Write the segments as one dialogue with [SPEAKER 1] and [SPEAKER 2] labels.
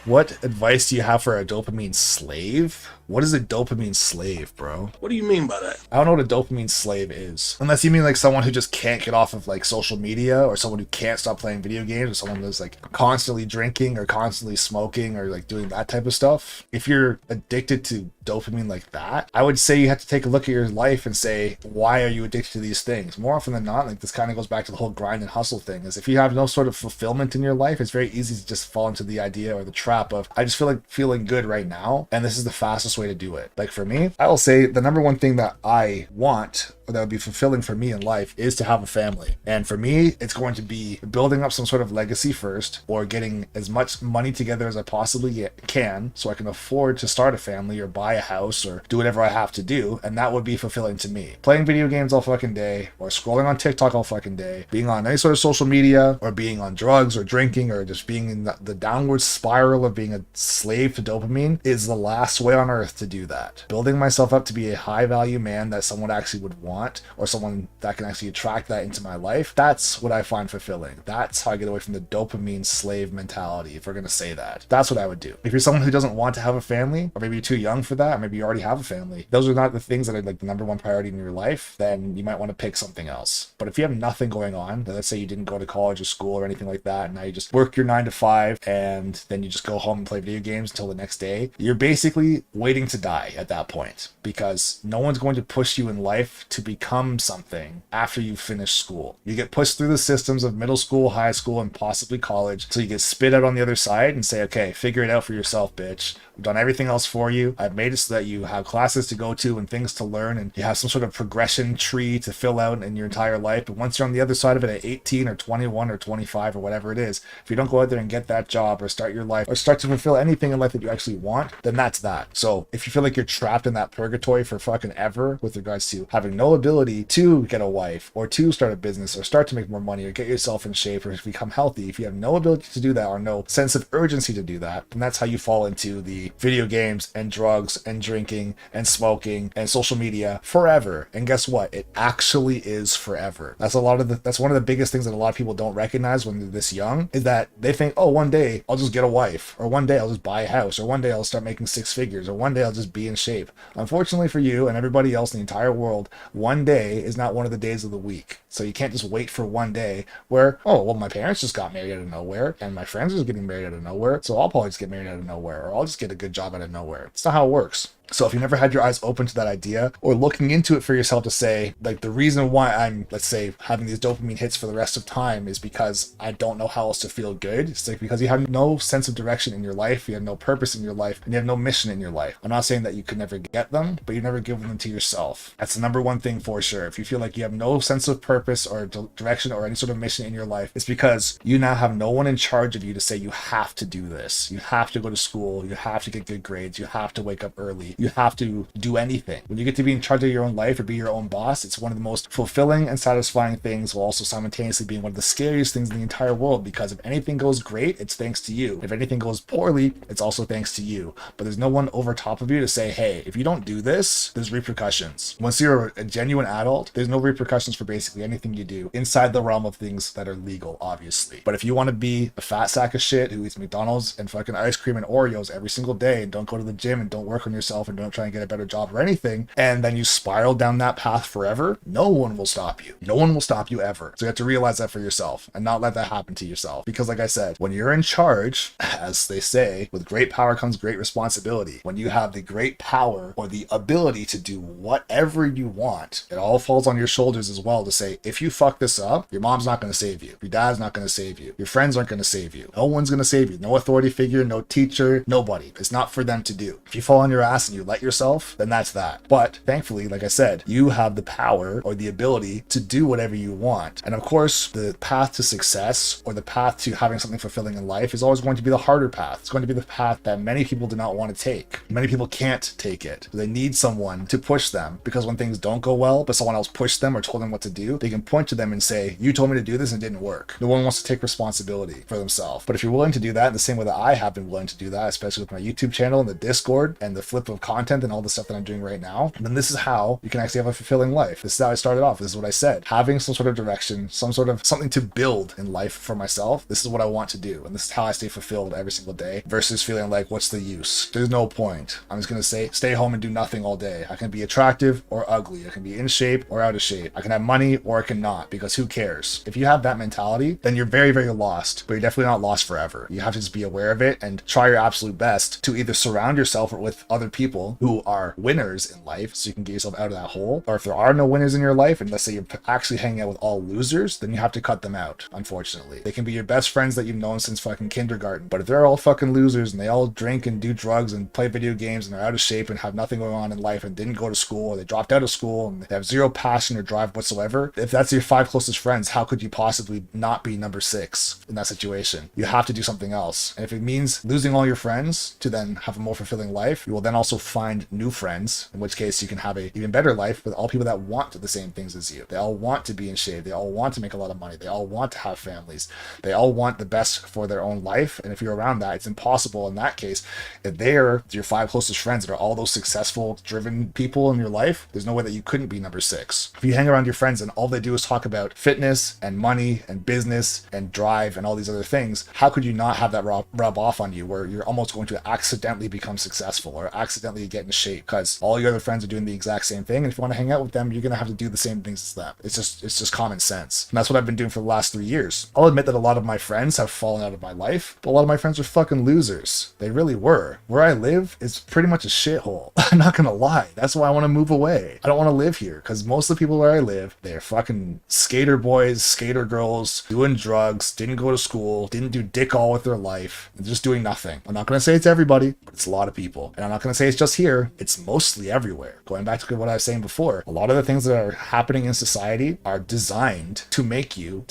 [SPEAKER 1] What advice do you have for a dopamine slave? What is a dopamine slave, bro?
[SPEAKER 2] What do you mean by that?
[SPEAKER 1] I don't know what a dopamine slave is. Unless you mean like someone who just can't get off of like social media, or someone who can't stop playing video games, or someone who's like constantly drinking or constantly smoking or like doing that type of stuff. If you're addicted to dopamine like that, I would say you have to take a look at your life and say, why are you addicted to these things? More often than not, like this kind of goes back to the whole grind and hustle thing, is if you have no sort of fulfillment in your life, it's very easy to just fall into the idea or the trap of, I just feel like feeling good right now, and this is the fastest way to do it. Like for me, I will say the number one thing that I want, or that would be fulfilling for me in life, is to have a family. And for me, it's going to be building up some sort of legacy first, or getting as much money together as I possibly can so I can afford to start a family or buy a house or do whatever I have to do. And that would be fulfilling to me. Playing video games all fucking day, or scrolling on TikTok all fucking day, being on any sort of social media, or being on drugs or drinking, or just being in the downward spiral of being a slave to dopamine is the last way on earth to do that. Building myself up to be a high value man that someone actually would want, or someone that can actually attract that into my life, that's what I find fulfilling. That's how I get away from the dopamine slave mentality, if we're going to say that. That's what I would do. If you're someone who doesn't want to have a family, or maybe you're too young for that, or maybe you already have a family, those are not the things that are like the number one priority in your life, then you might want to pick something else. But if you have nothing going on, let's say you didn't go to college or school or anything like that, and now you just work your 9 to 5 and then you just go home and play video games until the next day, you're basically waiting to die at that point, because no one's going to push you in life to become something after you finish school. You get pushed through the systems of middle school, high school, and possibly college, so you get spit out on the other side and say, okay, figure it out for yourself, bitch. I've done everything else for you. I've made it so that you have classes to go to and things to learn, and you have some sort of progression tree to fill out in your entire life. But once you're on the other side of it at 18 or 21 or 25 or whatever it is, if you don't go out there and get that job or start your life or start to fulfill anything in life that you actually want, then that's that. So if you feel like you're trapped in that purgatory for fucking ever with regards to having no ability to get a wife or to start a business or start to make more money or get yourself in shape or become healthy, if you have no ability to do that or no sense of urgency to do that, then that's how you fall into the video games and drugs and drinking and smoking and social media forever. And guess what? It actually is forever. That's one of the biggest things that a lot of people don't recognize when they're this young, is that they think, oh, one day I'll just get a wife, or one day I'll just buy a house, or one day I'll start making 6 figures, or one day I'll just be in shape. Unfortunately for you and everybody else in the entire world, one day is not one of the days of the week. So you can't just wait for one day where, oh, well, my parents just got married out of nowhere and my friends are just getting married out of nowhere, so I'll probably just get married out of nowhere, or I'll just get a good job out of nowhere. It's not how it works. So if you never had your eyes open to that idea, or looking into it for yourself to say, like, the reason why I'm, let's say, having these dopamine hits for the rest of time is because I don't know how else to feel good. It's like because you have no sense of direction in your life, you have no purpose in your life, and you have no mission in your life. I'm not saying that you could never get them, but you never give them to yourself. That's the number one thing for sure. If you feel like you have no sense of purpose or direction or any sort of mission in your life, it's because you now have no one in charge of you to say you have to do this. You have to go to school. You have to get good grades. You have to wake up early. You have to do anything. When you get to be in charge of your own life or be your own boss, it's one of the most fulfilling and satisfying things, while also simultaneously being one of the scariest things in the entire world, because if anything goes great, it's thanks to you. If anything goes poorly, it's also thanks to you. But there's no one over top of you to say, hey, if you don't do this, there's repercussions. Once you're a genuine adult, there's no repercussions for basically anything you do inside the realm of things that are legal, obviously. But if you want to be a fat sack of shit who eats McDonald's and fucking ice cream and Oreos every single day and don't go to the gym and don't work on yourself and don't try and get a better job or anything, and then you spiral down that path forever, no one will stop you. No one will stop you ever. So you have to realize that for yourself and not let that happen to yourself. Because like I said, when you're in charge, as they say, with great power comes great responsibility. When you have the great power or the ability to do whatever you want, it all falls on your shoulders as well to say, if you fuck this up, your mom's not going to save you. Your dad's not going to save you. Your friends aren't going to save you. No one's going to save you. No authority figure, no teacher, nobody. It's not for them to do. If you fall on your ass and you let yourself, then that's that. But thankfully, like I said, you have the power or the ability to do whatever you want. And of course, the path to success or the path to having something fulfilling in life is always going to be the harder path. It's going to be the path that many people do not want to take. Many people can't take it. They need someone to push them, because when things don't go well, but someone else pushed them or told them what to do, they can point to them and say, you told me to do this and it didn't work. No one wants to take responsibility for themselves. But if you're willing to do that in the same way that I have been willing to do that, especially with my YouTube channel and the Discord and the flip of content and all the stuff that I'm doing right now, then this is how you can actually have a fulfilling life. This is how I started off. This is what I said. Having some sort of direction, some sort of something to build in life for myself. This is what I want to do. And this is how I stay fulfilled every single day versus feeling like, what's the use? There's no point. I'm just going to say, stay home and do nothing all day. I can be attractive or ugly. I can be in shape or out of shape. I can have money or I cannot, because who cares? If you have that mentality, then you're very, very lost, but you're definitely not lost forever. You have to just be aware of it and try your absolute best to either surround yourself with other people who are winners in life so you can get yourself out of that hole. Or if there are no winners in your life, and let's say you're actually hanging out with all losers, then you have to cut them out, unfortunately. They can be your best friends that you've known since fucking kindergarten, but if they're all fucking losers and they all drink and do drugs and play video games and they're out of shape and have nothing going on in life and didn't go to school, or they dropped out of school and they have zero passion or drive whatsoever, if that's your 5 closest friends, how could you possibly not be number 6 in that situation? You have to do something else. And if it means losing all your friends to then have a more fulfilling life, you will then also find new friends, in which case you can have a even better life with all people that want the same things as you. They all want to be in shape. They all want to make a lot of money. They all want to have families. They all want the best for their own life. And if you're around that, it's impossible in that case. If they're your 5 closest friends that are all those successful, driven people in your life, there's no way that you couldn't be number 6. If you hang around your friends and all they do is talk about fitness and money and business and drive and all these other things, how could you not have that rub off on you, where you're almost going to accidentally become successful or accidentally get in shape because all your other friends are doing the exact same thing, and if you want to hang out with them, you're going to have to do the same things as them. It's just common sense. And that's what I've been doing for the last 3 years. I'll admit that a lot of my friends have fallen out of my life, but a lot of my friends are fucking losers. They really were. Where I live is pretty much a shithole. I'm not gonna lie. That's why I want to move away. I don't want to live here because most of the people where I live, they're fucking skater boys, skater girls, doing drugs, didn't go to school, didn't do dick all with their life, and just doing nothing. I'm not gonna say it's everybody, but it's a lot of people. And I'm not gonna say it's just here. It's mostly everywhere. Going back to what I was saying before, a lot of the things that are happening in society are designed to make you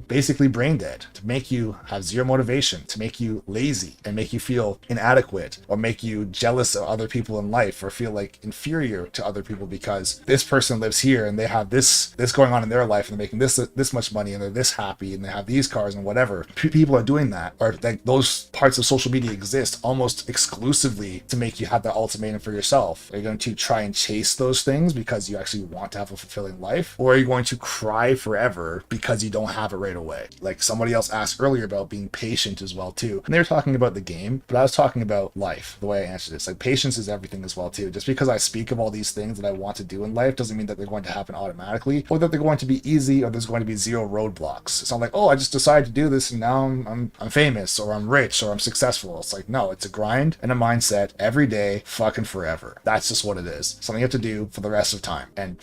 [SPEAKER 1] basically brain dead, to make you have zero motivation, to make you lazy and make you feel inadequate, or make you jealous of other people in life, or feel like inferior to other people because this person lives here and they have this going on in their life and they're making this much money and they're this happy and they have these cars and whatever. People are doing that, or like those parts of social media exist almost exclusively to make you have that ultimatum for yourself. Are you going to try and chase those things because you actually want to have a fulfilling life, or are you going to cry forever because you don't have it right away? Like somebody else asked earlier about being patient as well too, and they were talking about the game, but I was talking about life. The way I answered it's like patience is everything as well too. Just because I speak of all these things that I want to do in life doesn't mean that they're going to happen automatically, or that they're going to be easy, or there's going to be zero roadblocks. It's not like, oh, I just decided to do this and now I'm famous or I'm rich or I'm successful. It's like, no, it's a grind and a mindset every day, fucking forever. That's just what it is. Something you have to do for the rest of time. And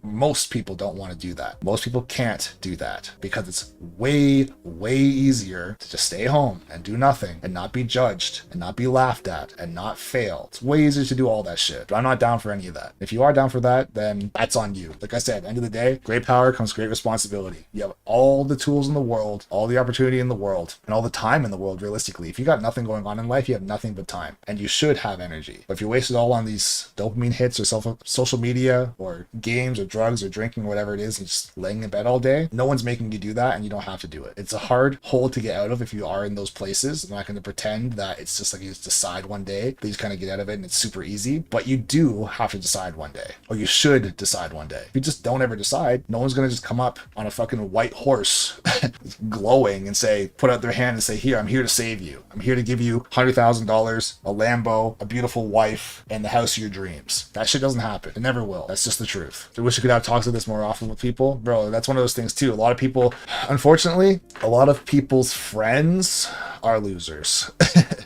[SPEAKER 1] most people don't want to do that. Most people can't do that because it's way, way easier to just stay home and do nothing and not be judged and not be laughed at and not fail. It's way easier to do all that shit. But I'm not down for any of that. If you are down for that, then that's on you. Like I said, at the end of the day, great power comes great responsibility. You have all the tools in the world, all the opportunity in the world, and all the time in the world, realistically. If you got nothing going on in life, you have nothing but time. And you should have energy. But if you waste it all on these dopamine hits or social media or games or drugs or drinking or whatever it is, and just laying in bed all day, no one's making you do that, and you don't have to do it. It's a hard hole to get out of if you are in those places. I'm not going to pretend that it's just like you just decide one day that you just kind of get out of it and it's super easy, but you do have to decide one day, or you should decide one day. If you just don't ever decide, no one's going to just come up on a fucking white horse glowing and say, put out their hand and say, here, I'm here to save you. I'm here to give you $100,000, a Lambo, a beautiful wife, and the house of your dreams. That shit doesn't happen. It never will. That's just the truth. I wish I could have talks like this more often with people. Bro, that's one of those things too. A lot of people, unfortunately, a lot of people's friends are losers.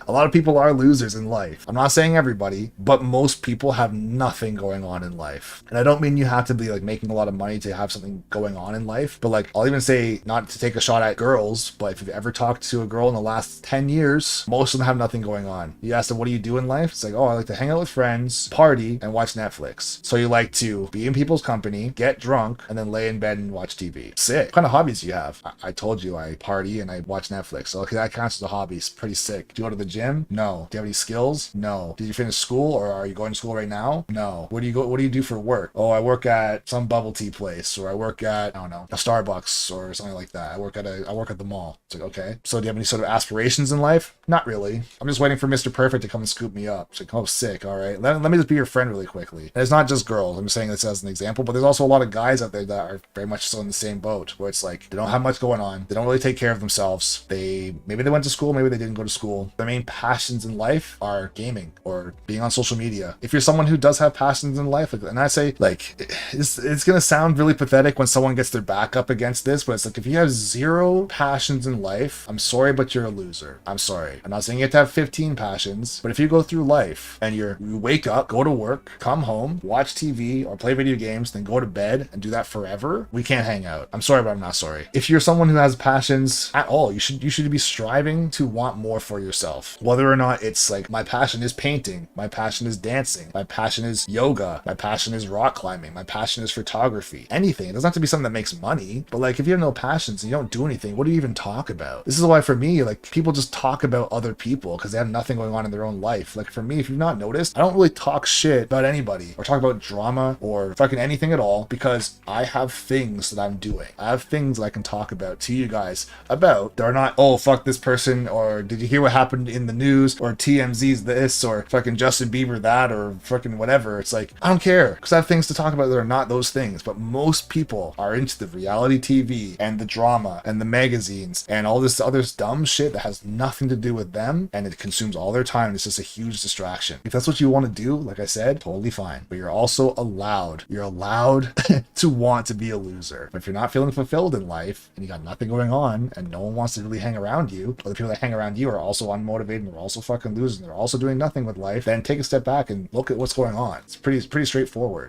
[SPEAKER 1] A lot of people are losers in life. I'm not saying everybody, but most people have nothing going on in life. And I don't mean you have to be like making a lot of money to have something going on in life, but like I'll even say, not to take a shot at girls, but if you've ever talked to a girl in the last 10 years, most of them have nothing going on. You ask them, what do you do in life? It's like, oh, I like to hang out with friends, party, and watch Netflix. So you like to be in people's company, get drunk, and then lay in bed and watch TV. Sick. What kind of hobbies do you have? I told you I party and I watch Netflix. So okay, that counts as the hobbies. Pretty sick. Do you go to the gym? No. Do you have any skills? No. Did you finish school, or are you going to school right now? No. What do you do for work? Oh, I work at some bubble tea place, or I work at, I don't know, a Starbucks or something like that. I work at the mall. It's like, okay. So do you have any sort of aspirations in life? Not really. I'm just waiting for Mr. Perfect to come and scoop me up. It's like, oh, sick. All right. Let me just be your friend really quickly. And it's not just girls. I'm saying this as an example, but there's also a lot of guys out there that are very much so in the same boat, where it's like they don't have much going on. They don't really take care of themselves. Maybe they went to school, maybe they didn't go to school. Their main passions in life are gaming or being on social media. If you're someone who does have passions in life, and I say, like, it's gonna sound really pathetic when someone gets their back up against this, but it's like, if you have zero passions in life, I'm sorry, but you're a loser. I'm sorry. I'm not saying you have to have 15 passions, but if you go through life and you wake up, go to work, come home, watch TV or play video games, then go to bed and do that forever, we can't hang out. I'm sorry, but I'm not sorry. If you're someone who has passions at all, you should be striving to want more for yourself. Whether or not it's like, my passion is painting, my passion is dancing, my passion is yoga, my passion is rock climbing, my passion is photography, anything. It doesn't have to be something that makes money, but like, if you have no passions and you don't do anything, what do you even talk about? This is why for me, like, people just talk about other people because they have nothing going on in their own life. Like, for me, if you've not noticed, I don't really talk shit about anybody or talk about drama or fucking anything at all, because I have things that I'm doing. I have things that I can talk about to you guys about. They're not, oh, fuck this person, or did you hear what happened in the news, or TMZ's this, or fucking Justin Bieber that, or fucking whatever. It's like, I don't care, because I have things to talk about that are not those things. But most people are into the reality TV and the drama and the magazines and all this other dumb shit that has nothing to do with them, and it consumes all their time. It's just a huge distraction. If that's what you want to do, like I said, totally fine. But you're also allowed to want to be a loser. But if you're not feeling fulfilled in life and you got nothing going on and no one wants to really hang around you, or the people that hang around you are also unmotivated and they're also fucking losing, they're also doing nothing with life, then take a step back and look at what's going on. It's pretty straightforward.